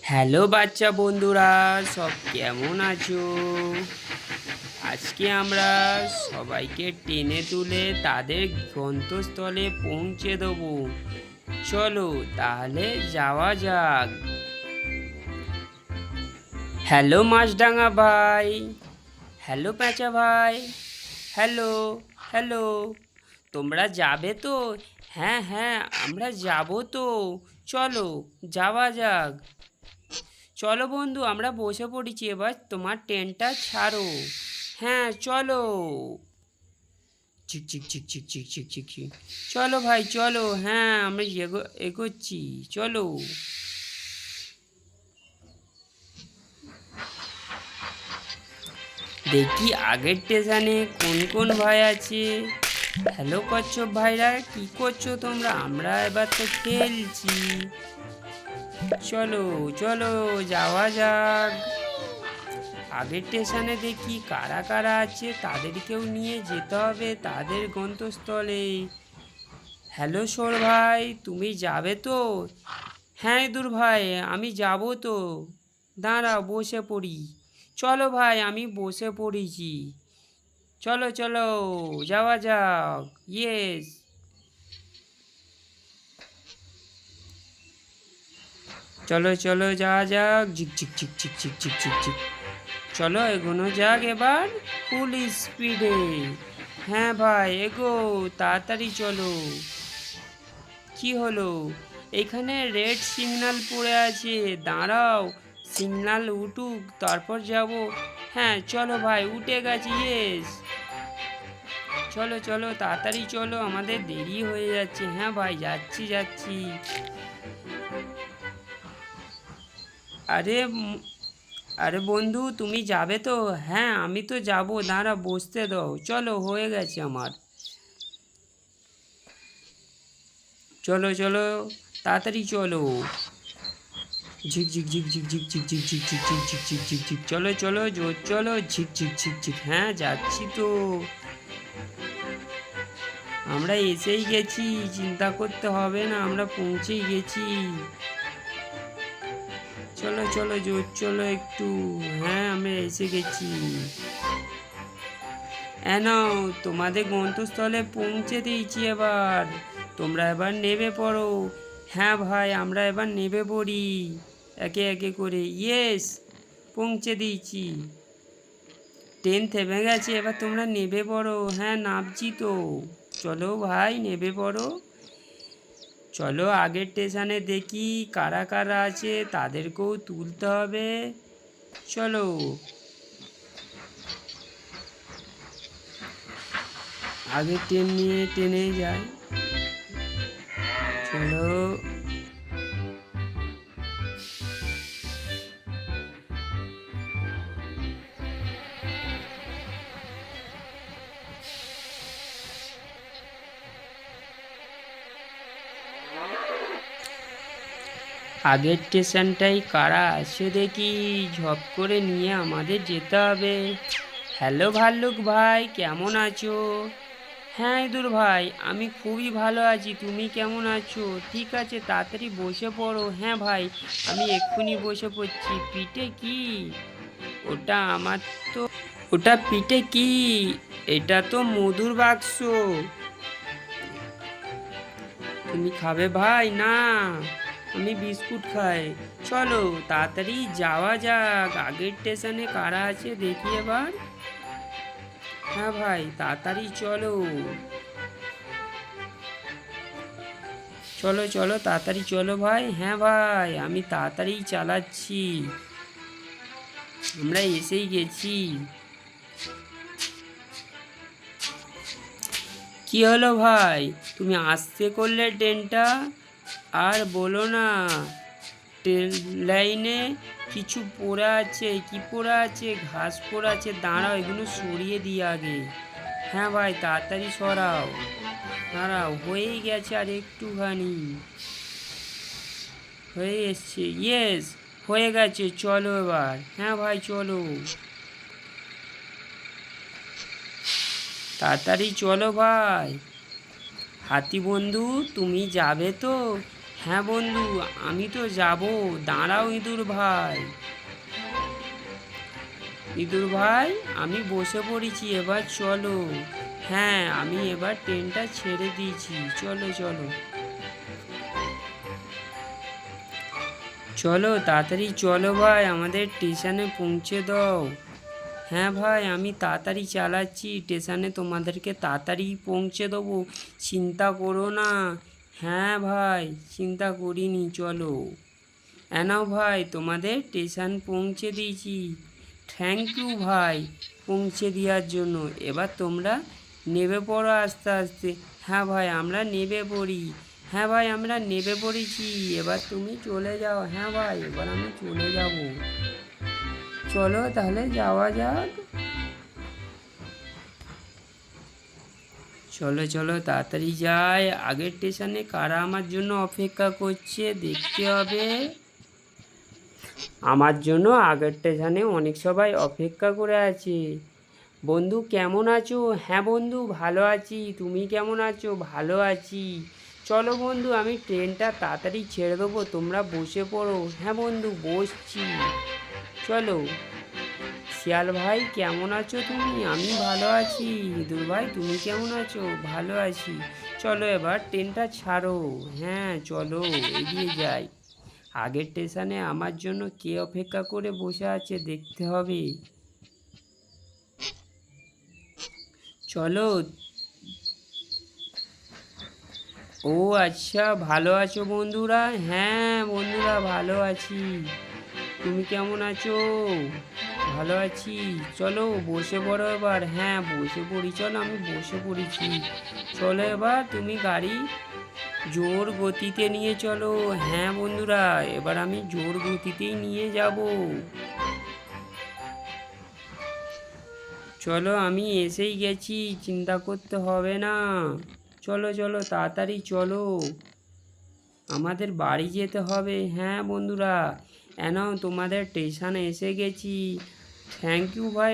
Hello বাচ্চা বন্ধুরা, সব কেমন আছো? আজকে আমরা সবাইকে টেনে তুলে তাদের গন্তব্যস্থলে পৌঁছে দেবো। চলো তাহলে যাওয়া যাক। হ্যালো মাছডাঙ্গা ভাই, হ্যালো পেঁচা ভাই, হ্যালো হ্যালো, তোমরা যাবে তো? হ্যাঁ হ্যাঁ, আমরা যাব তো। চলো যাওয়া যাক। চলো বন্ধু, আমরা বসে পড়েছি, এবার তোমার ট্রেনটা ছাড়ো। হ্যাঁ চলো। চিক চিক চিক চিক চিক চিক চিক চিক। চলো ভাই চলো, হ্যাঁ আমরা এগোচ্ছি, চলো। দেখি আগের স্টেশনে কোন কোন ভাই আছে। হ্যালো কচ্ছপ ভাইরা, কি করছো তোমরা? আমরা এবার তো খেলছি। চলো চলো যাওয়া যাক। আগের স্টেশনে দেখি কারা কারা আছে, তাদেরকেও নিয়ে যেতে হবে তাদের গন্তব্যস্থলে। হ্যালো সোর ভাই, তুমি যাবে তো? হ্যাঁ দূর ভাই, আমি যাব তো। দাঁড়াও বসে পড়ি। চলো ভাই, আমি বসে পড়েছি। চলো চলো যাওয়া যাক। ইয়েস। চলো চলো যাওয়া যাক। ঝিক ঝিক ঝিক ঝিক ঝিক ঝিক ঝিক ঝিক। চলো এগোনো যাক এবার ফুল স্পিডে। হ্যাঁ ভাই এগো, তাড়াতাড়ি চলো। কি হলো? এখানে রেড সিগন্যাল পড়ে আছে, দাঁড়াও সিগন্যাল উঠুক তারপর যাব। হ্যাঁ চলো ভাই, উঠে গেছে। ইয়েস। চলো চলো তাড়াতাড়ি চলো, আমাদের দেরি হয়ে যাচ্ছে। হ্যাঁ ভাই যাচ্ছি যাচ্ছি। আরে আরে বন্ধু, তুমি যাবে তো? হ্যাঁ আমি তো যাব, দাঁড়া বসতে দাও। চলো হয়ে গেছে আমার। চলো চলো তাড়াতাড়ি চলো। ঝিক ঝিক ঝিক ঝিক ঝিক ঝিক ঝিক ঝিক ঝিক ঝিক ঝিক ঝিক ঝিক ঝিক। চলো চলো জোর চলো। ঝিক ঝিক ঝিক ঝিক। হ্যাঁ যাচ্ছি তো। আমরা এসেই গেছি, চিন্তা করতে হবে না, আমরা পৌঁছেই গেছি। চলো চলো জোর চলো একটু। হ্যাঁ আমরা এসে গেছি। নাও তোমাদের গন্তব্যস্থলে পৌঁছে দিয়েছি এবার। তোমরা এবার নেমে পড়ো। হ্যাঁ ভাই আমরা এবার নেমে পড়ি একে একে করে। ইয়েস, পৌঁছে দিয়েছি। ট্রেন থেমে গেছে, এবার তোমরা নেমে পড়ো। হ্যাঁ নামছি তো। চলো ভাই নেমে পড়ো। চলো আগের স্টেশনে দেখি কারা কারা আছে, তাদেরকেও তুলতে হবে। চলো আগের ট্রেন নিয়ে ট্রেনে যাই। চলো। আগের স্টেশনটাই কারা আছে দেখি, ঝপ করে নিয়ে আমাদের যেতে হবে। হ্যালো ভাল্লুক ভাই, কেমন আছো? হ্যাঁ ইঁদুর ভাই, আমি খুবই ভালো আছি, তুমি কেমন আছো? ঠিক আছে তাড়াতাড়ি বসে পড়ো। হ্যাঁ ভাই, আমি এক্ষুনি বসে পড়ছি। পিঠে কি? ওটা আমার তো। ওটা পিঠে কি? এটা তো মধুর বাক্স। তুমি খাবে ভাই? না, আমি বিস্কুট খাই। চলো তাড়াতাড়ি যাওয়া যাক। আগের স্টেশনে কারা আছে দেখি এবার। হ্যাঁ ভাই তাড়াতাড়ি চলো। চলো চলো তাড়াতাড়ি চলো ভাই। হ্যাঁ ভাই আমি তাড়াতাড়ি চালাচ্ছি, আমরা এসেই গেছি। কি হলো ভাই, তুমি আসতে করলে ট্রেনটা? আর বলো না, ট্রেন লাইনে কিছু পড়ে আছে। কি পড়ে আছে? ঘাস পড়ে আছে, দাঁড়াও এগুলো সরিয়ে দিই আগে। হ্যাঁ ভাই তাড়াতাড়ি সরাও। দাঁড়াও, হয়েই গেছে আর একটুখানি। হয়ে এসছে। ইয়েস, হয়ে গেছে। চলো এবার। হ্যাঁ ভাই চলো তাড়াতাড়ি চলো ভাই। হাতি বন্ধু তুমি যাবে তো? হ্যাঁ বন্ধু, আমি তো যাব। দাঁড়াও ইঁদুর ভাই। ইঁদুর ভাই, আমি বসে পড়েছি, এবার চলো। হ্যাঁ, আমি এবার ট্রেনটা ছেড়ে দিয়েছি, চলো চলো। চলো তাড়াতাড়ি চলো ভাই, আমাদের স্টেশনে পৌঁছে দাও। হ্যাঁ ভাই, আমি তাড়াতাড়ি চালাচ্ছি, স্টেশনে তোমাদেরকে তাড়াতাড়ি পৌঁছে দেবো, চিন্তা করো না। হ্যাঁ ভাই, চিন্তা করিনি, চলো। নাও ভাই, তোমাদের স্টেশন পৌঁছে দিয়েছি। থ্যাংক ইউ ভাই পৌঁছে দেওয়ার জন্য। এবার তোমরা নেমে পড়ো আস্তে আস্তে। হ্যাঁ ভাই, আমরা নেমে পড়ি। হ্যাঁ ভাই, আমরা নেমে পড়েছি, এবার তুমি চলে যাও। হ্যাঁ ভাই, এবার আমি চলে যাব। চলো তাহলে যাওয়া যাক। চলো চলো তাড়াতাড়ি যাই, আগের স্টেশনে কারা আমার জন্য অপেক্ষা করছে দেখতে হবে। আমার জন্য আগের স্টেশনে অনেক সবাই অপেক্ষা করে আছে। বন্ধু কেমন আছো? হ্যাঁ বন্ধু, ভালো আছি। তুমি কেমন আছো? ভালো আছি। চলো বন্ধু, আমি ট্রেনটা তাড়াতাড়ি ছেড়ে দেবো, তোমরা বসে পড়ো। হ্যাঁ বন্ধু, বসছি, চলো। শিয়াল ভাই কেমন আছো তুমি? আমি ভালো আছি। ইঁদুর ভাই তুমি কেমন আছো? ভালো আছি। চলো এবার ট্রেনটা ছাড়ো। হ্যাঁ চলো, এগিয়ে যাই। আগের স্টেশনে আমার জন্য কে অপেক্ষা করে বসে আছে দেখতে হবে। চলো। ও আচ্ছা, ভালো আছো বন্ধুরা? হ্যাঁ বন্ধুরা, ভালো আছি। তুমি কেমন আছো? ভালো আছি। চলো বসে পড়ো এবার। হ্যাঁ বসে পড়ি, চলো আমি বসে পড়েছি। চলো এবার তুমি গাড়ি জোর গতিতে নিয়ে চলো। হ্যাঁ বন্ধুরা, এবার আমি জোর গতিতেই নিয়ে যাব। চলো, আমি এসেই গেছি, চিন্তা করতে হবে না। চলো চলো তাড়াতাড়ি চলো, আমাদের বাড়ি যেতে হবে। হ্যাঁ বন্ধুরা, নাও তোমাদের স্টেশনে এসে গেছি। থ্যাংক ইউ ভাই।